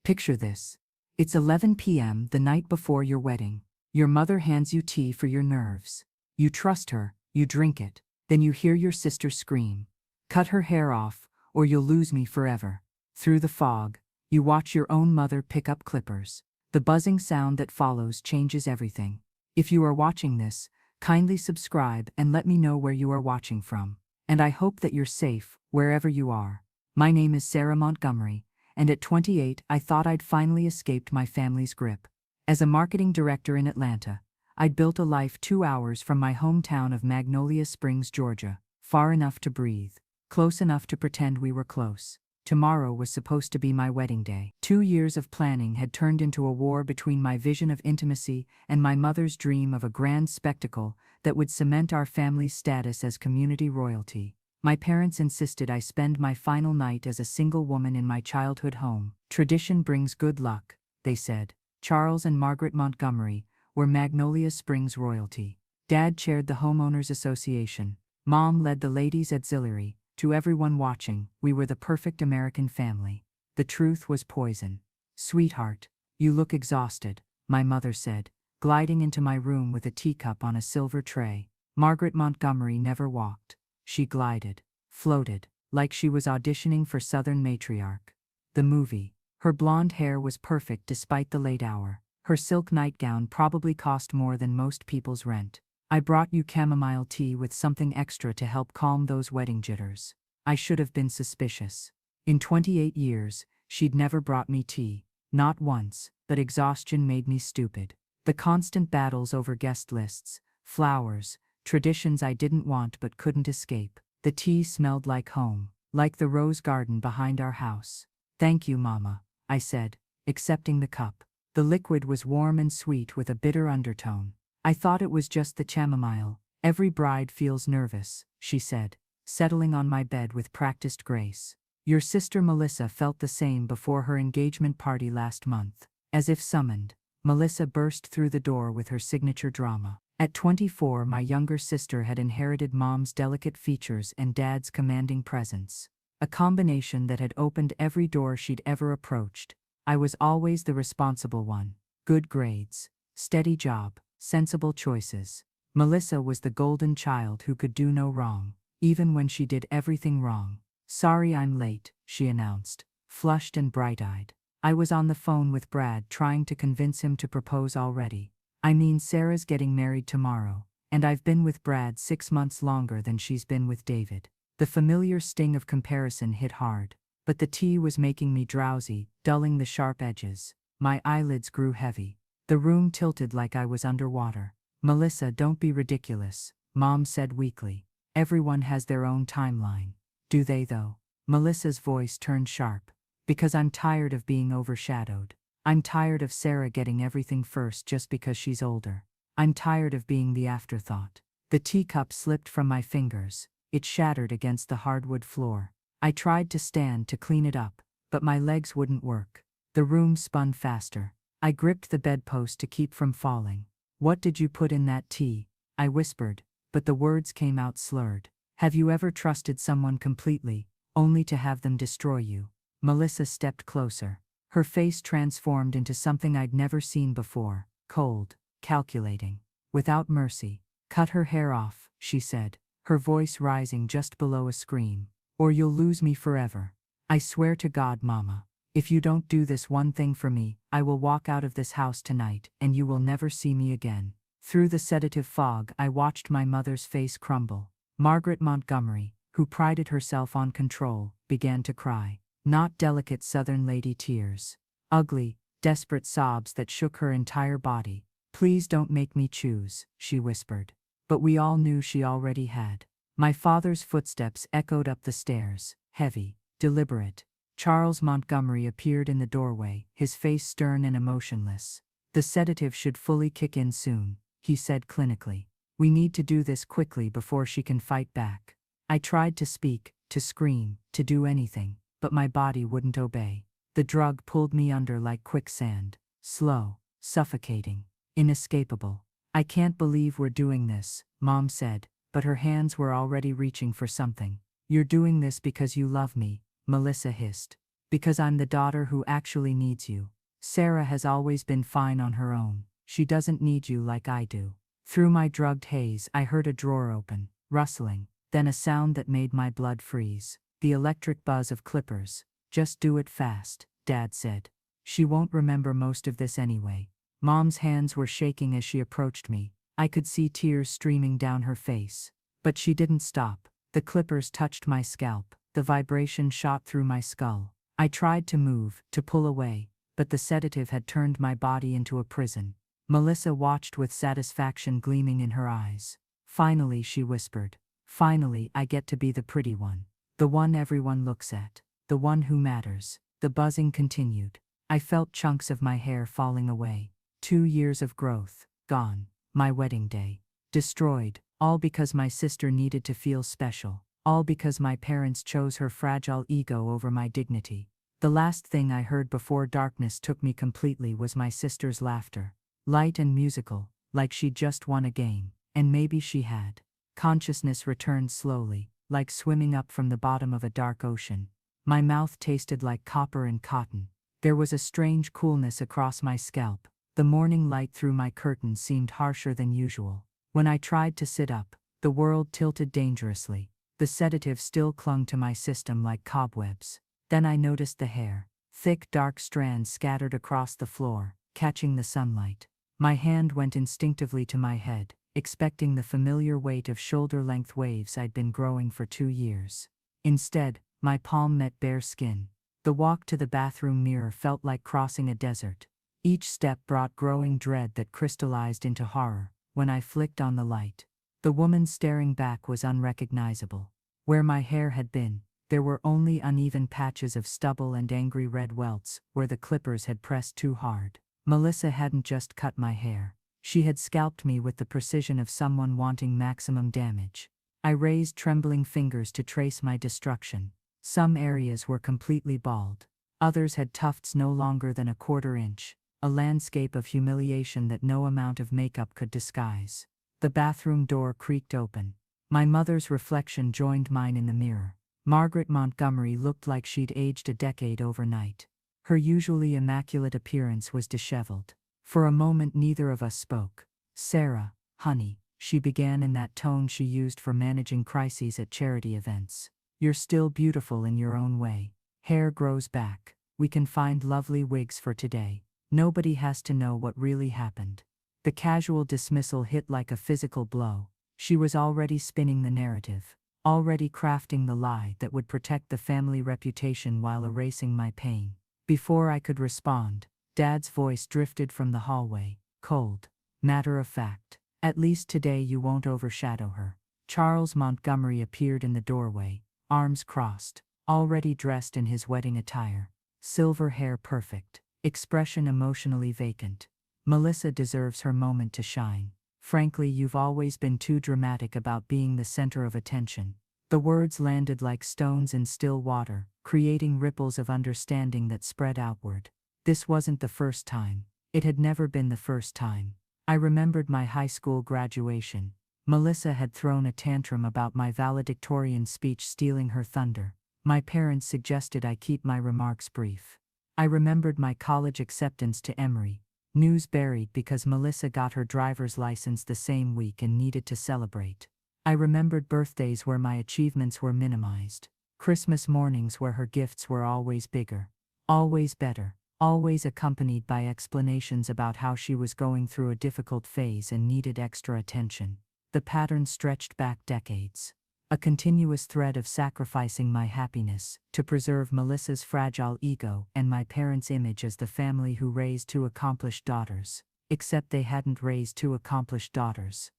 Picture this. It's 11 p.m. the night before your wedding. Your mother hands you tea for your nerves. You trust her, you drink it, then you hear your sister scream, "Cut her hair off, or you'll lose me forever." Through the fog, you watch your own mother pick up clippers. The buzzing sound that follows changes everything. If you are watching this, kindly subscribe and let me know where you are watching from. And I hope that you're safe, wherever you are. My name is Sarah Montgomery, and at 28 I thought I'd finally escaped my family's grip. As a marketing director in Atlanta, I'd built a life 2 hours from my hometown of Magnolia Springs, Georgia, far enough to breathe, close enough to pretend we were close. Tomorrow was supposed to be my wedding day. 2 years of planning had turned into a war between my vision of intimacy and my mother's dream of a grand spectacle that would cement our family's status as community royalty. My parents insisted I spend my final night as a single woman in my childhood home. Tradition brings good luck, they said. Charles and Margaret Montgomery were Magnolia Springs royalty. Dad chaired the Homeowners Association. Mom led the Ladies' Auxiliary. To everyone watching, we were the perfect American family. The truth was poison. "Sweetheart, you look exhausted," my mother said, gliding into my room with a teacup on a silver tray. Margaret Montgomery never walked. She glided, floated, like she was auditioning for Southern Matriarch. The movie. Her blonde hair was perfect despite the late hour. Her silk nightgown probably cost more than most people's rent. "I brought you chamomile tea with something extra to help calm those wedding jitters." I should have been suspicious. In 28 years, she'd never brought me tea. Not once, but exhaustion made me stupid. The constant battles over guest lists, flowers, traditions I didn't want but couldn't escape. The tea smelled like home, like the rose garden behind our house. "Thank you, Mama," I said, accepting the cup. The liquid was warm and sweet with a bitter undertone. "I thought it was just the chamomile. Every bride feels nervous," she said, settling on my bed with practiced grace. "Your sister Melissa felt the same before her engagement party last month." As if summoned, Melissa burst through the door with her signature drama. At 24, my younger sister had inherited Mom's delicate features and Dad's commanding presence, a combination that had opened every door she'd ever approached. I was always the responsible one. Good grades, steady job, sensible choices. Melissa was the golden child who could do no wrong, even when she did everything wrong. "Sorry I'm late," she announced, flushed and bright-eyed. "I was on the phone with Brad trying to convince him to propose already. I mean, Sarah's getting married tomorrow, and I've been with Brad 6 months longer than she's been with David." The familiar sting of comparison hit hard, but the tea was making me drowsy, dulling the sharp edges. My eyelids grew heavy. The room tilted like I was underwater. "Melissa, don't be ridiculous," Mom said weakly. "Everyone has their own timeline." "Do they though?" Melissa's voice turned sharp. "Because I'm tired of being overshadowed. I'm tired of Sarah getting everything first just because she's older. I'm tired of being the afterthought." The teacup slipped from my fingers. It shattered against the hardwood floor. I tried to stand to clean it up, but my legs wouldn't work. The room spun faster. I gripped the bedpost to keep from falling. "What did you put in that tea?" I whispered, but the words came out slurred. "Have you ever trusted someone completely, only to have them destroy you?" Melissa stepped closer. Her face transformed into something I'd never seen before, cold, calculating, without mercy. "Cut her hair off," she said, her voice rising just below a scream. "Or you'll lose me forever. I swear to God, Mama, if you don't do this one thing for me, I will walk out of this house tonight and you will never see me again." Through the sedative fog, I watched my mother's face crumble. Margaret Montgomery, who prided herself on control, began to cry. Not delicate Southern lady tears. Ugly, desperate sobs that shook her entire body. "Please don't make me choose," she whispered. But we all knew she already had. My father's footsteps echoed up the stairs, heavy, deliberate. Charles Montgomery appeared in the doorway, his face stern and emotionless. "The sedative should fully kick in soon," he said clinically. "We need to do this quickly before she can fight back." I tried to speak, to scream, to do anything, but my body wouldn't obey. The drug pulled me under like quicksand, slow, suffocating, inescapable. "I can't believe we're doing this," Mom said, but her hands were already reaching for something. "You're doing this because you love me," Melissa hissed. Because I'm the daughter who actually needs you. Sarah has always been fine on her own. She doesn't need you like I do. Through my drugged haze, I heard a drawer open, rustling, then a sound that made my blood freeze. The electric buzz of clippers. Just do it fast, Dad said. She won't remember most of this anyway. Mom's hands were shaking as she approached me. I could see tears streaming down her face. But she didn't stop. The clippers touched my scalp. The vibration shot through my skull. I tried to move, to pull away, but the sedative had turned my body into a prison. Melissa watched with satisfaction gleaming in her eyes. Finally, she whispered. Finally, I get to be the pretty one. The one everyone looks at. The one who matters. The buzzing continued. I felt chunks of my hair falling away. 2 years of growth, gone. My wedding day. Destroyed, all because my sister needed to feel special. All because my parents chose her fragile ego over my dignity. The last thing I heard before darkness took me completely was my sister's laughter. Light and musical, like she'd just won a game. And maybe she had. Consciousness returned slowly, like swimming up from the bottom of a dark ocean. My mouth tasted like copper and cotton. There was a strange coolness across my scalp. The morning light through my curtains seemed harsher than usual. When I tried to sit up, the world tilted dangerously. The sedative still clung to my system like cobwebs. Then I noticed the hair. Thick, dark strands scattered across the floor, catching the sunlight. My hand went instinctively to my head, expecting the familiar weight of shoulder-length waves I'd been growing for 2 years. Instead, my palm met bare skin. The walk to the bathroom mirror felt like crossing a desert. Each step brought growing dread that crystallized into horror. When I flicked on the light, the woman staring back was unrecognizable. Where my hair had been, there were only uneven patches of stubble and angry red welts where the clippers had pressed too hard. Melissa hadn't just cut my hair. She had scalped me with the precision of someone wanting maximum damage. I raised trembling fingers to trace my destruction. Some areas were completely bald. Others had tufts no longer than a 1/4 inch. A landscape of humiliation that no amount of makeup could disguise. The bathroom door creaked open. My mother's reflection joined mine in the mirror. Margaret Montgomery looked like she'd aged a decade overnight. Her usually immaculate appearance was disheveled. For a moment neither of us spoke. "Sarah, honey," she began in that tone she used for managing crises at charity events. "You're still beautiful in your own way. Hair grows back. We can find lovely wigs for today. Nobody has to know what really happened." The casual dismissal hit like a physical blow. She was already spinning the narrative, already crafting the lie that would protect the family reputation while erasing my pain. Before I could respond, Dad's voice drifted from the hallway, cold, matter of fact. "At least today you won't overshadow her." Charles Montgomery appeared in the doorway, arms crossed, already dressed in his wedding attire. Silver hair perfect. Expression emotionally vacant. "Melissa deserves her moment to shine. Frankly, you've always been too dramatic about being the center of attention." The words landed like stones in still water, creating ripples of understanding that spread outward. This wasn't the first time. It had never been the first time. I remembered my high school graduation. Melissa had thrown a tantrum about my valedictorian speech stealing her thunder. My parents suggested I keep my remarks brief. I remembered my college acceptance to Emory. News buried because Melissa got her driver's license the same week and needed to celebrate. I remembered birthdays where my achievements were minimized. Christmas mornings where her gifts were always bigger, always better, always accompanied by explanations about how she was going through a difficult phase and needed extra attention. The pattern stretched back decades. A continuous thread of sacrificing my happiness to preserve Melissa's fragile ego and my parents' image as the family who raised 2 accomplished daughters. Except they hadn't raised 2 accomplished daughters.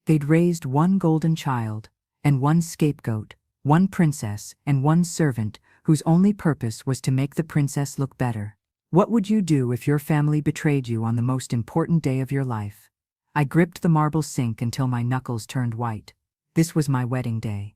They'd raised 1 golden child, and 1 scapegoat, 1 princess, and 1 servant whose only purpose was to make the princess look better. What would you do if your family betrayed you on the most important day of your life? I gripped the marble sink until my knuckles turned white. This was my wedding day.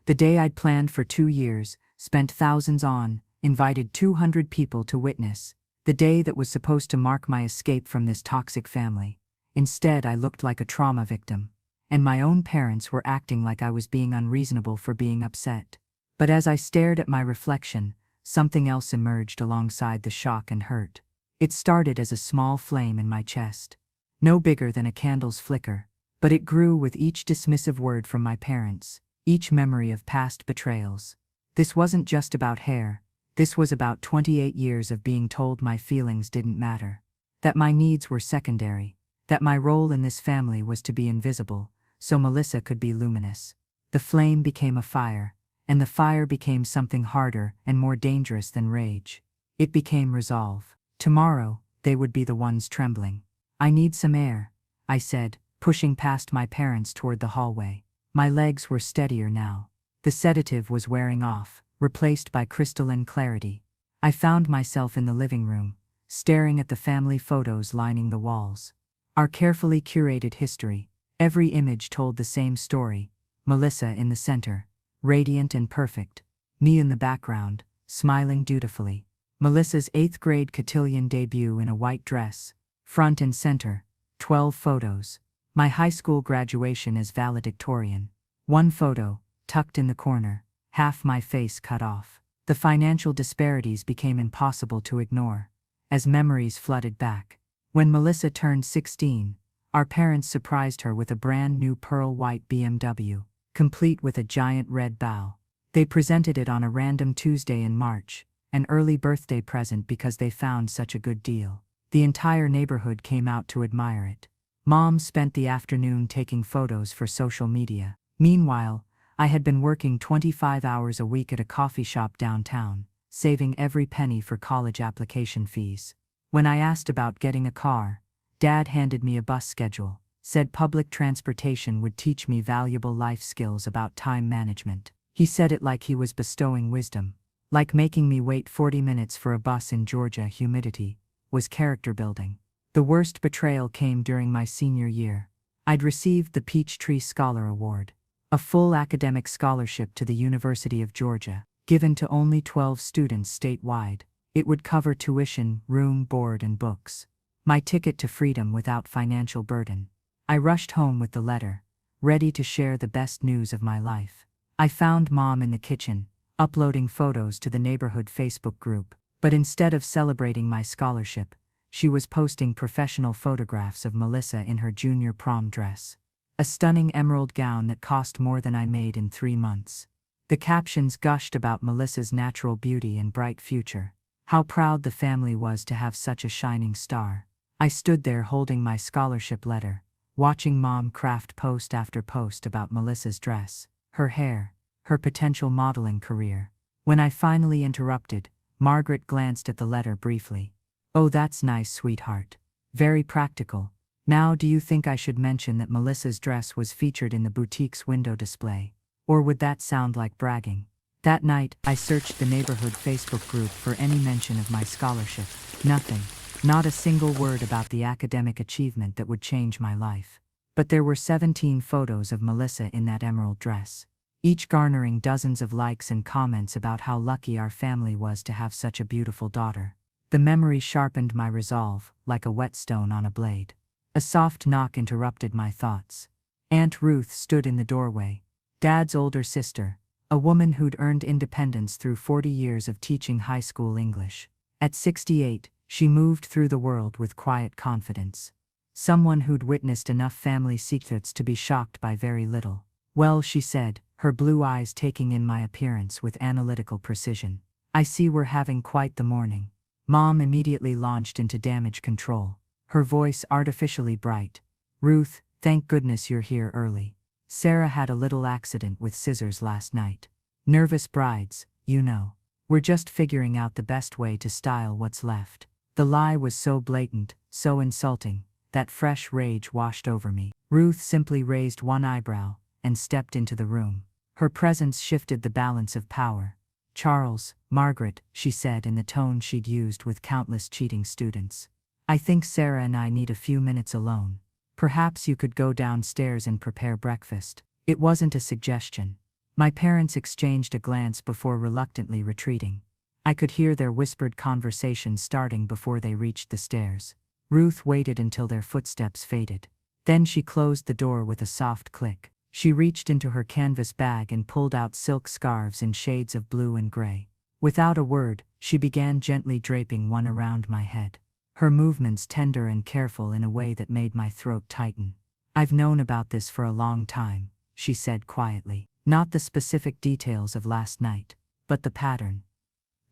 The day I'd planned for 2 years, spent thousands on, invited 200 people to witness. The day that was supposed to mark my escape from this toxic family. Instead, I looked like a trauma victim. And my own parents were acting like I was being unreasonable for being upset. But as I stared at my reflection, something else emerged alongside the shock and hurt. It started as a small flame in my chest, no bigger than a candle's flicker, but it grew with each dismissive word from my parents, each memory of past betrayals. This wasn't just about hair, this was about 28 years of being told my feelings didn't matter, that my needs were secondary, that my role in this family was to be invisible, so Melissa could be luminous. The flame became a fire, and the fire became something harder and more dangerous than rage. It became resolve. Tomorrow, they would be the ones trembling. I need some air, I said, pushing past my parents toward the hallway. My legs were steadier now. The sedative was wearing off, replaced by crystalline clarity. I found myself in the living room, staring at the family photos lining the walls. Our carefully curated history. Every image told the same story. Melissa in the center, radiant and perfect. Me in the background, smiling dutifully. Melissa's 8th grade cotillion debut in a white dress. Front and center, 12 photos. My high school graduation as valedictorian. One photo, tucked in the corner, half my face cut off. The financial disparities became impossible to ignore, as memories flooded back. When Melissa turned 16, our parents surprised her with a brand new pearl-white BMW, complete with a giant red bow. They presented it on a random Tuesday in March, an early birthday present because they found such a good deal. The entire neighborhood came out to admire it. Mom spent the afternoon taking photos for social media. Meanwhile, I had been working 25 hours a week at a coffee shop downtown, saving every penny for college application fees. When I asked about getting a car, Dad handed me a bus schedule, said public transportation would teach me valuable life skills about time management. He said it like he was bestowing wisdom, like making me wait 40 minutes for a bus in Georgia humidity was character building. The worst betrayal came during my senior year. I'd received the Peachtree Scholar Award, a full academic scholarship to the University of Georgia, given to only 12 students statewide. It would cover tuition, room, board, and books. My ticket to freedom without financial burden. I rushed home with the letter, ready to share the best news of my life. I found Mom in the kitchen, uploading photos to the neighborhood Facebook group, but instead of celebrating my scholarship, she was posting professional photographs of Melissa in her junior prom dress. A stunning emerald gown that cost more than I made in 3 months. The captions gushed about Melissa's natural beauty and bright future. How proud the family was to have such a shining star. I stood there holding my scholarship letter, watching Mom craft post after post about Melissa's dress, her hair, her potential modeling career. When I finally interrupted, Margaret glanced at the letter briefly. "Oh, that's nice, sweetheart. Very practical. Now do you think I should mention that Melissa's dress was featured in the boutique's window display? Or would that sound like bragging?" That night, I searched the neighborhood Facebook group for any mention of my scholarship. Nothing. Not a single word about the academic achievement that would change my life. But there were 17 photos of Melissa in that emerald dress, each garnering dozens of likes and comments about how lucky our family was to have such a beautiful daughter. The memory sharpened my resolve, like a whetstone on a blade. A soft knock interrupted my thoughts. Aunt Ruth stood in the doorway, Dad's older sister, a woman who'd earned independence through 40 years of teaching high school English. At 68, she moved through the world with quiet confidence. Someone who'd witnessed enough family secrets to be shocked by very little. "Well," she said, her blue eyes taking in my appearance with analytical precision. "I see we're having quite the morning." Mom immediately launched into damage control, her voice artificially bright. "Ruth, thank goodness you're here early. Sarah had a little accident with scissors last night. Nervous brides, you know. We're just figuring out the best way to style what's left." The lie was so blatant, so insulting, that fresh rage washed over me. Ruth simply raised one eyebrow and stepped into the room. Her presence shifted the balance of power. "Charles, Margaret," she said in the tone she'd used with countless cheating students. "I think Sarah and I need a few minutes alone. Perhaps you could go downstairs and prepare breakfast." It wasn't a suggestion. My parents exchanged a glance before reluctantly retreating. I could hear their whispered conversation starting before they reached the stairs. Ruth waited until their footsteps faded. Then she closed the door with a soft click. She reached into her canvas bag and pulled out silk scarves in shades of blue and gray. Without a word, she began gently draping one around my head. Her movements tender and careful in a way that made my throat tighten. "I've known about this for a long time," she said quietly. "Not the specific details of last night, but the pattern.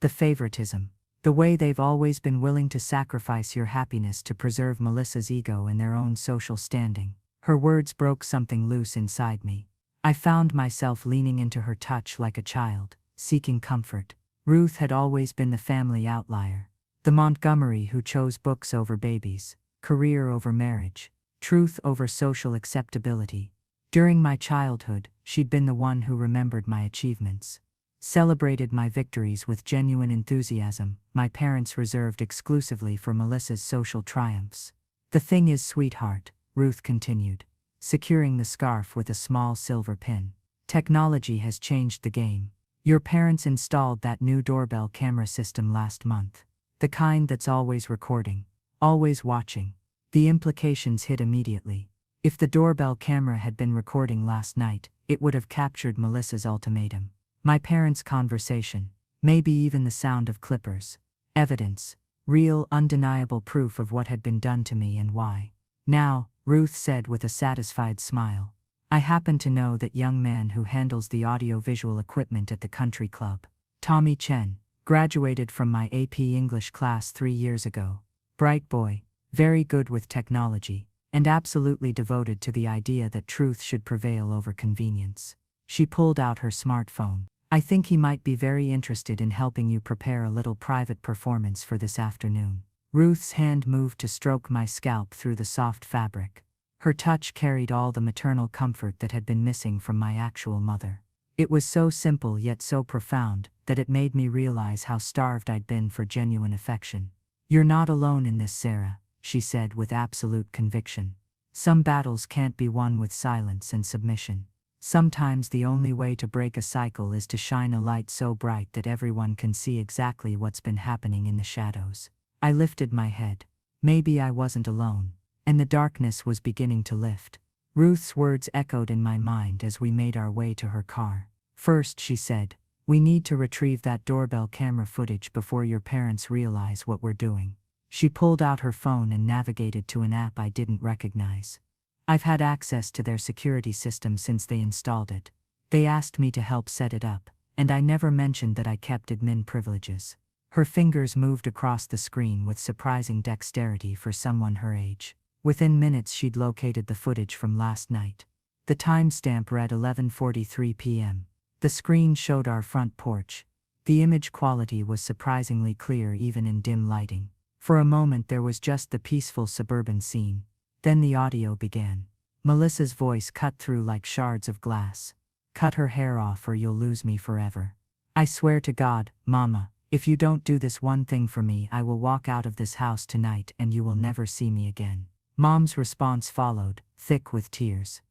The favoritism. The way they've always been willing to sacrifice your happiness to preserve Melissa's ego and their own social standing." Her words broke something loose inside me. I found myself leaning into her touch like a child, seeking comfort. Ruth had always been the family outlier. The Montgomery who chose books over babies, career over marriage, truth over social acceptability. During my childhood, she'd been the one who remembered my achievements, celebrated my victories with genuine enthusiasm, my parents reserved exclusively for Melissa's social triumphs. "The thing is, sweetheart," Ruth continued, securing the scarf with a small silver pin, "technology has changed the game. Your parents installed that new doorbell camera system last month. The kind that's always recording, always watching." The implications hit immediately. If the doorbell camera had been recording last night, it would have captured Melissa's ultimatum. My parents' conversation, maybe even the sound of clippers. Evidence, real, undeniable proof of what had been done to me and why. "Now," Ruth said with a satisfied smile, "I happen to know that young man who handles the audio-visual equipment at the country club. Tommy Chen, graduated from my AP English class 3 years ago. Bright boy, very good with technology, and absolutely devoted to the idea that truth should prevail over convenience." She pulled out her smartphone. "I think he might be very interested in helping you prepare a little private performance for this afternoon." Ruth's hand moved to stroke my scalp through the soft fabric. Her touch carried all the maternal comfort that had been missing from my actual mother. It was so simple yet so profound that it made me realize how starved I'd been for genuine affection. "You're not alone in this, Sarah," she said with absolute conviction. "Some battles can't be won with silence and submission. Sometimes the only way to break a cycle is to shine a light so bright that everyone can see exactly what's been happening in the shadows." I lifted my head. Maybe I wasn't alone, and the darkness was beginning to lift. Ruth's words echoed in my mind as we made our way to her car. "First," she said, "we need to retrieve that doorbell camera footage before your parents realize what we're doing." She pulled out her phone and navigated to an app I didn't recognize. "I've had access to their security system since they installed it. They asked me to help set it up, and I never mentioned that I kept admin privileges." Her fingers moved across the screen with surprising dexterity for someone her age. Within minutes she'd located the footage from last night. The timestamp read 11:43 p.m. The screen showed our front porch. The image quality was surprisingly clear even in dim lighting. For a moment there was just the peaceful suburban scene. Then the audio began. Melissa's voice cut through like shards of glass. "Cut her hair off or you'll lose me forever. I swear to God, Mama, if you don't do this one thing for me, I will walk out of this house tonight and you will never see me again." Mom's response followed, thick with tears.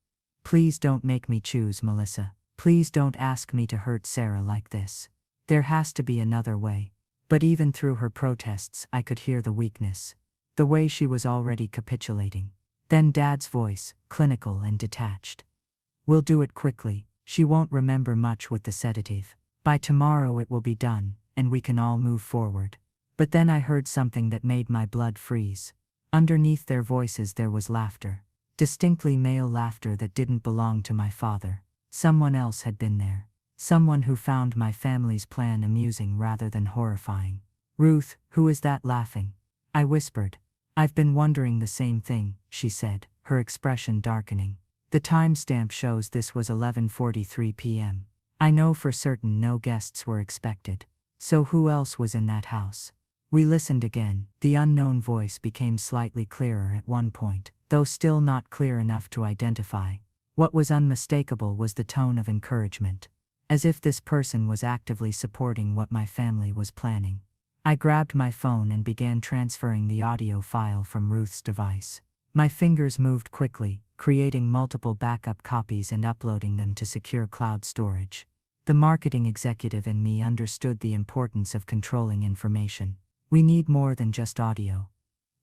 "Please don't make me choose, Melissa. Please don't ask me to hurt Sarah like this. There has to be another way." But even through her protests, I could hear the weakness. The way she was already capitulating. Then Dad's voice, clinical and detached. "We'll do it quickly. She won't remember much with the sedative. By tomorrow it will be done, and we can all move forward." But then I heard something that made my blood freeze. Underneath their voices there was laughter. Distinctly male laughter that didn't belong to my father. Someone else had been there. Someone who found my family's plan amusing rather than horrifying. "Ruth, who is that laughing?" I whispered. "I've been wondering the same thing," she said, her expression darkening. "The timestamp shows this was 11:43 p.m. I know for certain no guests were expected. So who else was in that house?" We listened again. The unknown voice became slightly clearer at one point, though still not clear enough to identify. What was unmistakable was the tone of encouragement, as if this person was actively supporting what my family was planning. I grabbed my phone and began transferring the audio file from Ruth's device. My fingers moved quickly, creating multiple backup copies and uploading them to secure cloud storage. The marketing executive in me understood the importance of controlling information. "We need more than just audio,"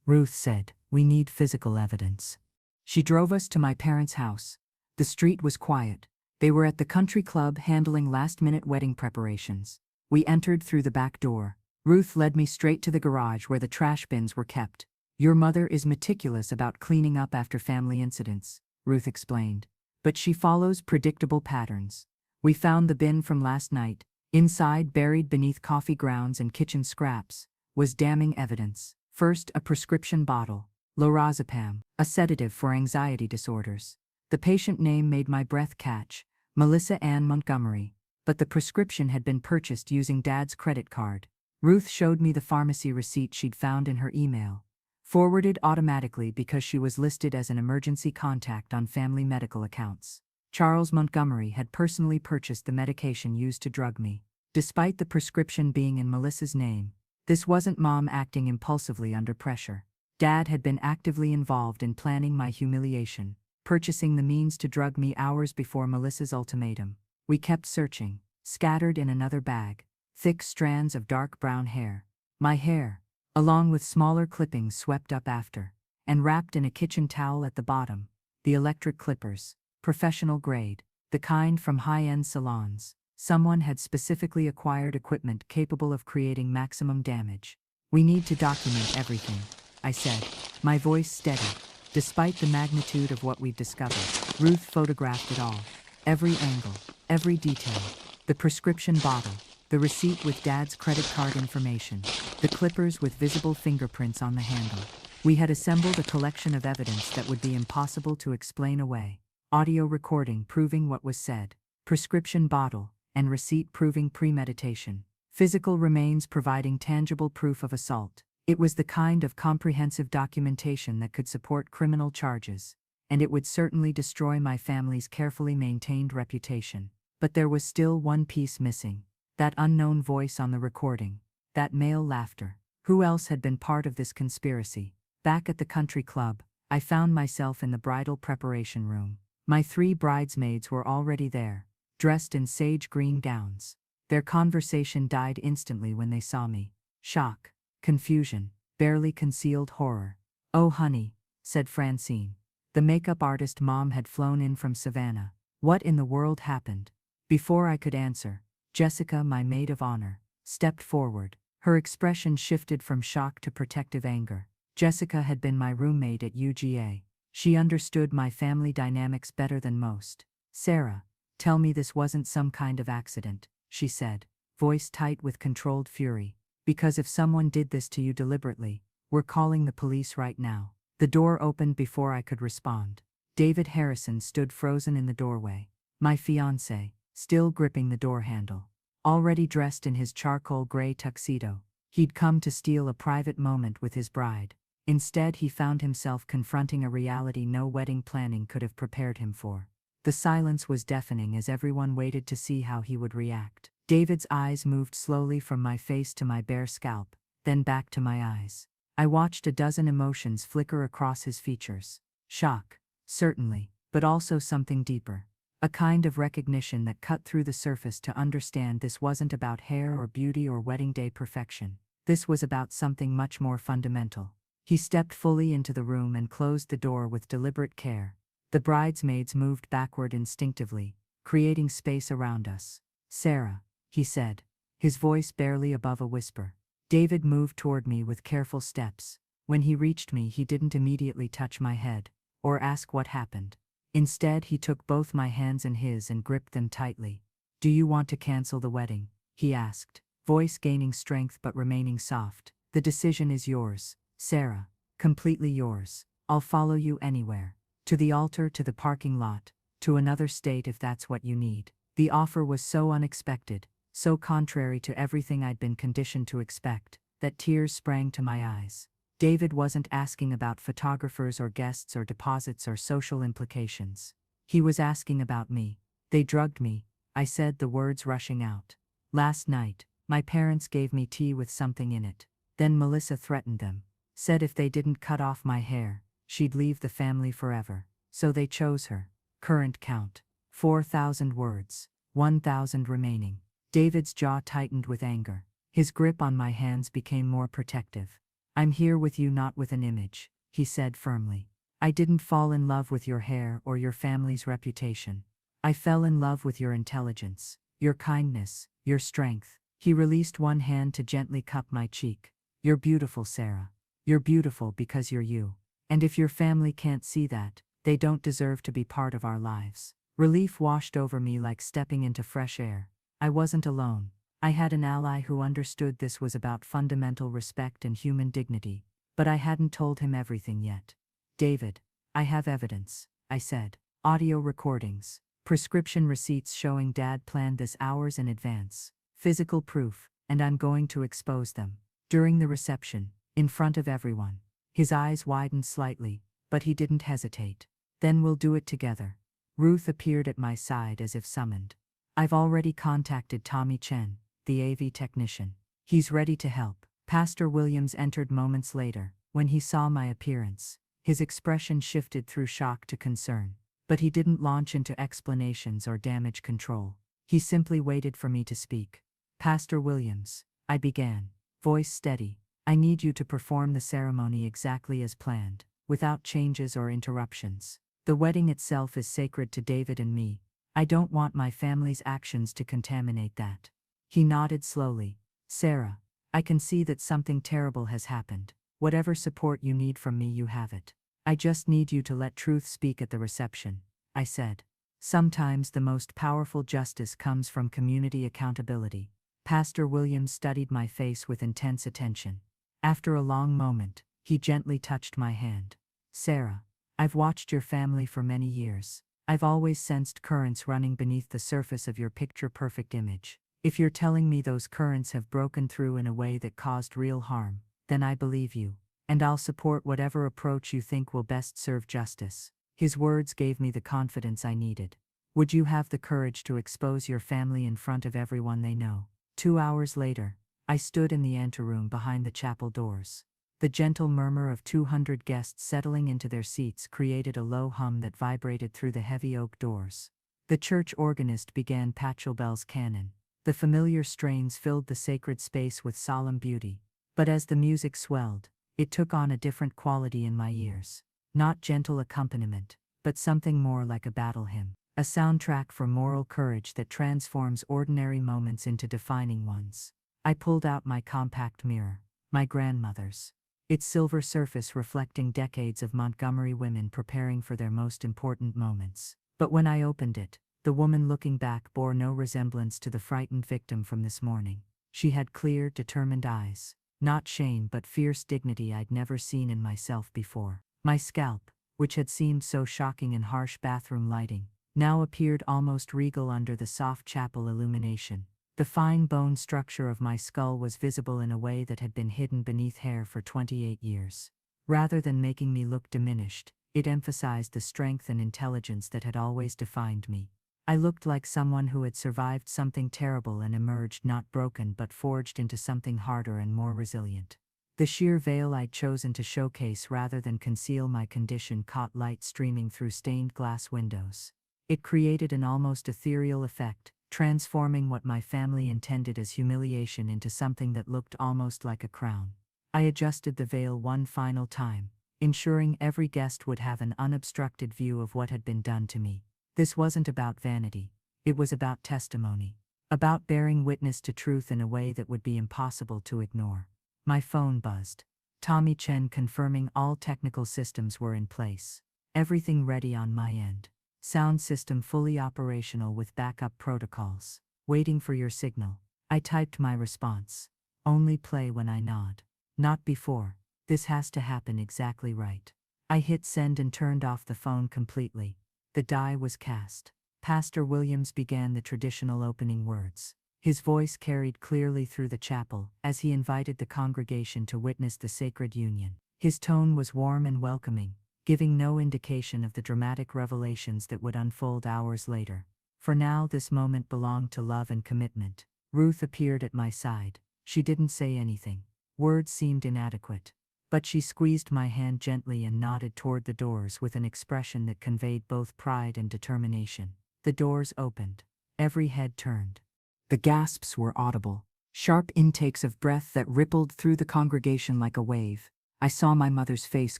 Ruth said. "We need physical evidence." She drove us to my parents' house. The street was quiet. They were at the country club handling last-minute wedding preparations. We entered through the back door. Ruth led me straight to the garage where the trash bins were kept. Your mother is meticulous about cleaning up after family incidents, Ruth explained. But she follows predictable patterns. We found the bin from last night. Inside, buried beneath coffee grounds and kitchen scraps, was damning evidence. First, a prescription bottle, lorazepam, a sedative for anxiety disorders. The patient name made my breath catch, Melissa Ann Montgomery, but the prescription had been purchased using Dad's credit card. Ruth showed me the pharmacy receipt she'd found in her email, forwarded automatically because she was listed as an emergency contact on family medical accounts. Charles Montgomery had personally purchased the medication used to drug me. Despite the prescription being in Melissa's name, this wasn't Mom acting impulsively under pressure. Dad had been actively involved in planning my humiliation, purchasing the means to drug me hours before Melissa's ultimatum. We kept searching, scattered in another bag, thick strands of dark brown hair. My hair, along with smaller clippings swept up after, and wrapped in a kitchen towel at the bottom. The electric clippers, professional grade, the kind from high-end salons. Someone had specifically acquired equipment capable of creating maximum damage. We need to document everything, I said, my voice steady. Despite the magnitude of what we've discovered, Ruth photographed it all. Every angle, every detail. The prescription bottle, the receipt with Dad's credit card information, the clippers with visible fingerprints on the handle. We had assembled a collection of evidence that would be impossible to explain away. Audio recording proving what was said, prescription bottle, and receipt proving premeditation. Physical remains providing tangible proof of assault. It was the kind of comprehensive documentation that could support criminal charges, and it would certainly destroy my family's carefully maintained reputation. But there was still one piece missing. That unknown voice on the recording. That male laughter. Who else had been part of this conspiracy? Back at the country club, I found myself in the bridal preparation room. My 3 bridesmaids were already there, dressed in sage green gowns. Their conversation died instantly when they saw me. Shock, confusion, barely concealed horror. "Oh honey," said Francine. The makeup artist Mom had flown in from Savannah. "What in the world happened?" Before I could answer, Jessica, my maid of honor, stepped forward. Her expression shifted from shock to protective anger. Jessica had been my roommate at UGA. She understood my family dynamics better than most. "Sarah, tell me this wasn't some kind of accident," she said, voice tight with controlled fury. "Because if someone did this to you deliberately, we're calling the police right now." The door opened before I could respond. David Harrison stood frozen in the doorway. My fiancé, still gripping the door handle. Already dressed in his charcoal gray tuxedo, he'd come to steal a private moment with his bride. Instead, he found himself confronting a reality no wedding planning could have prepared him for. The silence was deafening as everyone waited to see how he would react. David's eyes moved slowly from my face to my bare scalp, then back to my eyes. I watched a dozen emotions flicker across his features. Shock, certainly, but also something deeper. A kind of recognition that cut through the surface to understand this wasn't about hair or beauty or wedding day perfection. This was about something much more fundamental. He stepped fully into the room and closed the door with deliberate care. The bridesmaids moved backward instinctively, creating space around us. "Sarah," he said, his voice barely above a whisper. David moved toward me with careful steps. When he reached me, he didn't immediately touch my head or ask what happened. Instead, he took both my hands in his and gripped them tightly. "Do you want to cancel the wedding?" he asked, voice gaining strength but remaining soft. "The decision is yours, Sarah, completely yours. I'll follow you anywhere. To the altar, to the parking lot, to another state if that's what you need." The offer was so unexpected, so contrary to everything I'd been conditioned to expect, that tears sprang to my eyes. David wasn't asking about photographers or guests or deposits or social implications. He was asking about me. "They drugged me," I said, the words rushing out. "Last night, my parents gave me tea with something in it. Then Melissa threatened them. Said if they didn't cut off my hair, she'd leave the family forever. So they chose her." Current count. 4,000 words. 1,000 remaining. David's jaw tightened with anger. His grip on my hands became more protective. "I'm here with you, not with an image," he said firmly. "I didn't fall in love with your hair or your family's reputation. I fell in love with your intelligence, your kindness, your strength. He released one hand to gently cup my cheek. You're beautiful, Sarah. You're beautiful because you're you. And if your family can't see that, they don't deserve to be part of our lives. Relief washed over me like stepping into fresh air. I wasn't alone. I had an ally who understood this was about fundamental respect and human dignity, but I hadn't told him everything yet. David, I have evidence, I said. Audio recordings, prescription receipts showing Dad planned this hours in advance, physical proof, and I'm going to expose them. During the reception, in front of everyone, his eyes widened slightly, but he didn't hesitate. Then we'll do it together. Ruth appeared at my side as if summoned. I've already contacted Tommy Chen, the AV technician. He's ready to help. Pastor Williams entered moments later. When he saw my appearance, his expression shifted through shock to concern. But he didn't launch into explanations or damage control. He simply waited for me to speak. Pastor Williams, I began, voice steady. I need you to perform the ceremony exactly as planned, without changes or interruptions. The wedding itself is sacred to David and me. I don't want my family's actions to contaminate that. He nodded slowly. Sarah, I can see that something terrible has happened. Whatever support you need from me, you have it. I just need you to let truth speak at the reception, I said. Sometimes the most powerful justice comes from community accountability. Pastor Williams studied my face with intense attention. After a long moment, he gently touched my hand. Sarah, I've watched your family for many years. I've always sensed currents running beneath the surface of your picture-perfect image. If you're telling me those currents have broken through in a way that caused real harm, then I believe you, and I'll support whatever approach you think will best serve justice. His words gave me the confidence I needed. Would you have the courage to expose your family in front of everyone they know? 2 hours later, I stood in the anteroom behind the chapel doors. The gentle murmur of 200 guests settling into their seats created a low hum that vibrated through the heavy oak doors. The church organist began Pachelbel's canon. The familiar strains filled the sacred space with solemn beauty. But as the music swelled, it took on a different quality in my ears. Not gentle accompaniment, but something more like a battle hymn. A soundtrack for moral courage that transforms ordinary moments into defining ones. I pulled out my compact mirror, my grandmother's. Its silver surface reflecting decades of Montgomery women preparing for their most important moments. But when I opened it, the woman looking back bore no resemblance to the frightened victim from this morning. She had clear, determined eyes. Not shame but fierce dignity I'd never seen in myself before. My scalp, which had seemed so shocking in harsh bathroom lighting, now appeared almost regal under the soft chapel illumination. The fine bone structure of my skull was visible in a way that had been hidden beneath hair for 28 years. Rather than making me look diminished, it emphasized the strength and intelligence that had always defined me. I looked like someone who had survived something terrible and emerged not broken but forged into something harder and more resilient. The sheer veil I'd chosen to showcase rather than conceal my condition caught light streaming through stained glass windows. It created an almost ethereal effect, transforming what my family intended as humiliation into something that looked almost like a crown. I adjusted the veil one final time, ensuring every guest would have an unobstructed view of what had been done to me. This wasn't about vanity. It was about testimony. About bearing witness to truth in a way that would be impossible to ignore. My phone buzzed. Tommy Chen confirming all technical systems were in place. Everything ready on my end. Sound system fully operational with backup protocols. Waiting for your signal. I typed my response. Only play when I nod. Not before. This has to happen exactly right. I hit send and turned off the phone completely. The die was cast. Pastor Williams began the traditional opening words. His voice carried clearly through the chapel as he invited the congregation to witness the sacred union. His tone was warm and welcoming, giving no indication of the dramatic revelations that would unfold hours later. For now, this moment belonged to love and commitment. Ruth appeared at my side. She didn't say anything. Words seemed inadequate. But she squeezed my hand gently and nodded toward the doors with an expression that conveyed both pride and determination. The doors opened. Every head turned. The gasps were audible, sharp intakes of breath that rippled through the congregation like a wave. I saw my mother's face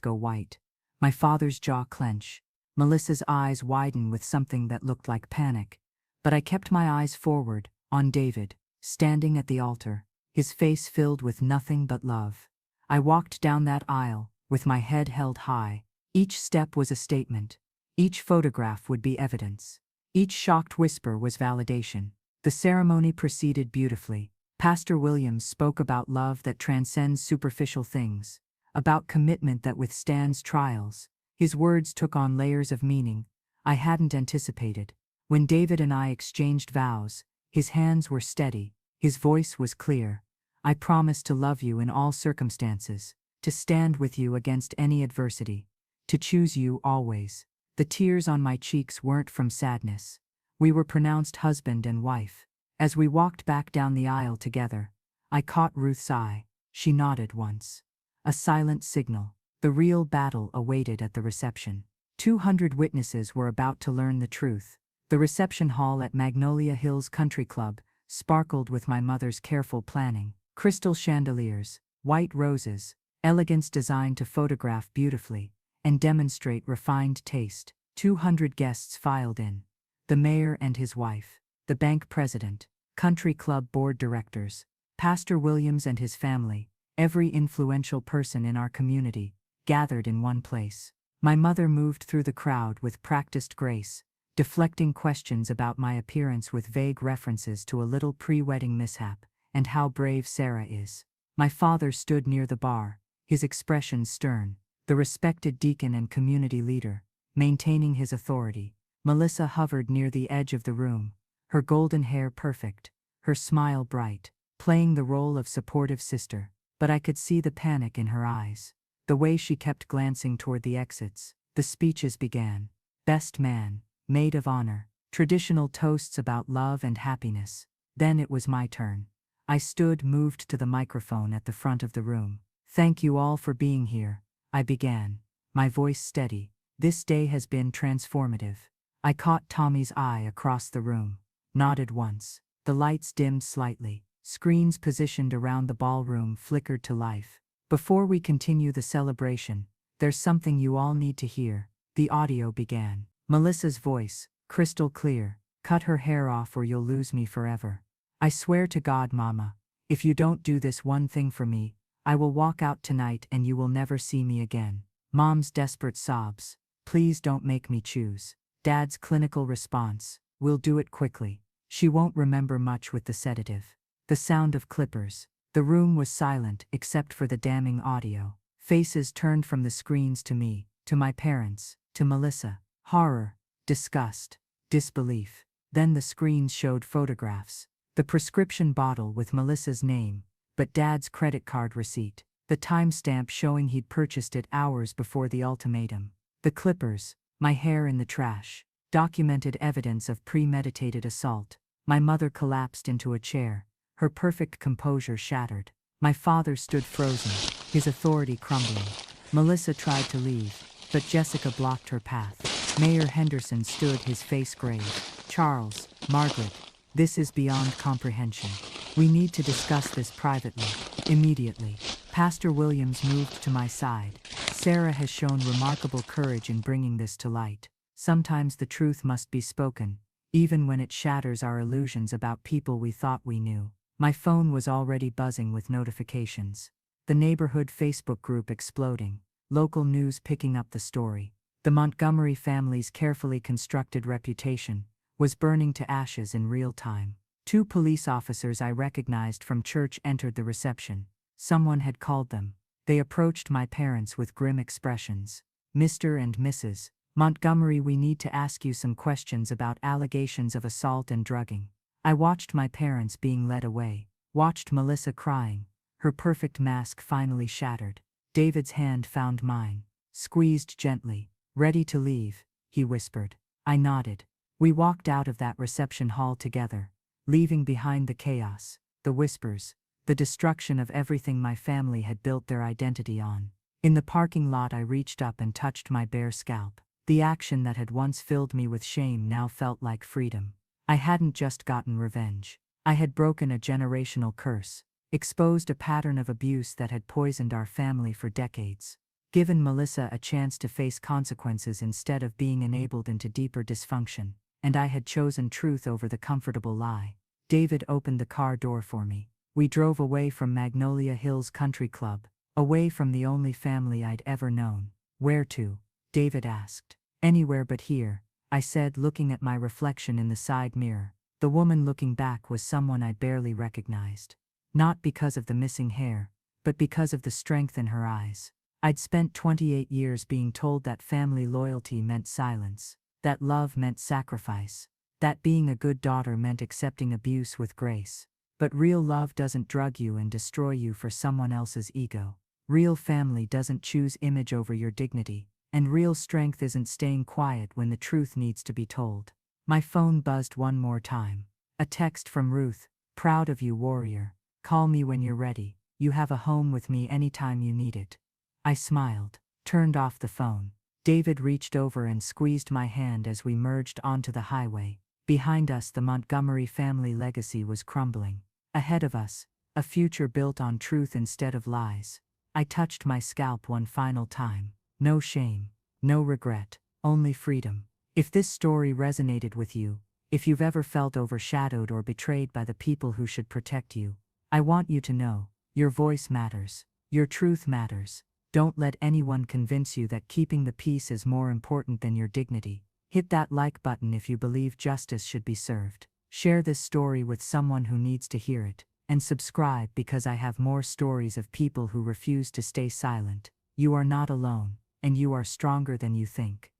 go white, my father's jaw clench, Melissa's eyes widen with something that looked like panic. But I kept my eyes forward, on David, standing at the altar, his face filled with nothing but love. I walked down that aisle, with my head held high. Each step was a statement. Each photograph would be evidence. Each shocked whisper was validation. The ceremony proceeded beautifully. Pastor Williams spoke about love that transcends superficial things, about commitment that withstands trials. His words took on layers of meaning I hadn't anticipated. When David and I exchanged vows, his hands were steady, his voice was clear. I promise to love you in all circumstances, to stand with you against any adversity, to choose you always. The tears on my cheeks weren't from sadness. We were pronounced husband and wife. As we walked back down the aisle together, I caught Ruth's eye. She nodded once. A silent signal. The real battle awaited at the reception. 200 witnesses were about to learn the truth. The reception hall at Magnolia Hills Country Club sparkled with my mother's careful planning. Crystal chandeliers, white roses, elegance designed to photograph beautifully and demonstrate refined taste. 200 guests filed in. The mayor and his wife, the bank president, country club board directors, Pastor Williams and his family, every influential person in our community, gathered in one place. My mother moved through the crowd with practiced grace, deflecting questions about my appearance with vague references to a little pre-wedding mishap and how brave Sarah is. My father stood near the bar, his expression stern, the respected deacon and community leader, maintaining his authority. Melissa hovered near the edge of the room, her golden hair perfect, her smile bright, playing the role of supportive sister, but I could see the panic in her eyes. The way she kept glancing toward the exits. The speeches began. Best man, maid of honor, traditional toasts about love and happiness. Then it was my turn. I stood moved to the microphone at the front of the room. Thank you all for being here, I began, my voice steady. This day has been transformative. I caught Tommy's eye across the room, nodded once. The lights dimmed slightly. Screens positioned around the ballroom flickered to life. Before we continue the celebration, there's something you all need to hear. The audio began. Melissa's voice, crystal clear. Cut her hair off or you'll lose me forever. I swear to God, Mama, if you don't do this one thing for me, I will walk out tonight and you will never see me again. Mom's desperate sobs. Please don't make me choose. Dad's clinical response. We'll do it quickly. She won't remember much with the sedative. The sound of clippers. The room was silent except for the damning audio. Faces turned from the screens to me, to my parents, to Melissa. Horror, disgust, disbelief. Then the screens showed photographs. The prescription bottle with Melissa's name, but Dad's credit card receipt. The timestamp showing he'd purchased it hours before the ultimatum. The clippers, my hair in the trash. Documented evidence of premeditated assault. My mother collapsed into a chair, her perfect composure shattered. My father stood frozen, his authority crumbling. Melissa tried to leave, but Jessica blocked her path. Mayor Henderson stood, his face grave. Charles, Margaret, this is beyond comprehension. We need to discuss this privately, immediately. Pastor Williams moved to my side. Sarah has shown remarkable courage in bringing this to light. Sometimes the truth must be spoken, even when it shatters our illusions about people we thought we knew. My phone was already buzzing with notifications. The neighborhood Facebook group exploding, local news picking up the story. The Montgomery family's carefully constructed reputation was burning to ashes in real time. 2 police officers I recognized from church entered the reception. Someone had called them. They approached my parents with grim expressions. Mr. and Mrs. Montgomery, we need to ask you some questions about allegations of assault and drugging. I watched my parents being led away, watched Melissa crying, her perfect mask finally shattered. David's hand found mine, squeezed gently. Ready to leave, he whispered. I nodded. We walked out of that reception hall together, leaving behind the chaos, the whispers, the destruction of everything my family had built their identity on. In the parking lot, I reached up and touched my bare scalp. The action that had once filled me with shame now felt like freedom. I hadn't just gotten revenge. I had broken a generational curse, exposed a pattern of abuse that had poisoned our family for decades, given Melissa a chance to face consequences instead of being enabled into deeper dysfunction, and I had chosen truth over the comfortable lie. David opened the car door for me. We drove away from Magnolia Hills Country Club, away from the only family I'd ever known. Where to? David asked. Anywhere but here, I said, looking at my reflection in the side mirror. The woman looking back was someone I barely recognized. Not because of the missing hair, but because of the strength in her eyes. I'd spent 28 years being told that family loyalty meant silence, that love meant sacrifice, that being a good daughter meant accepting abuse with grace. But real love doesn't drug you and destroy you for someone else's ego. Real family doesn't choose image over your dignity, and real strength isn't staying quiet when the truth needs to be told. My phone buzzed one more time. A text from Ruth. Proud of you, warrior. Call me when you're ready. You have a home with me anytime you need it. I smiled, turned off the phone. David reached over and squeezed my hand as we merged onto the highway. Behind us, the Montgomery family legacy was crumbling. Ahead of us, a future built on truth instead of lies. I touched my scalp one final time. No shame, no regret, only freedom. If this story resonated with you, if you've ever felt overshadowed or betrayed by the people who should protect you, I want you to know, your voice matters, your truth matters. Don't let anyone convince you that keeping the peace is more important than your dignity. Hit that like button if you believe justice should be served. Share this story with someone who needs to hear it, and subscribe because I have more stories of people who refuse to stay silent. You are not alone, and you are stronger than you think.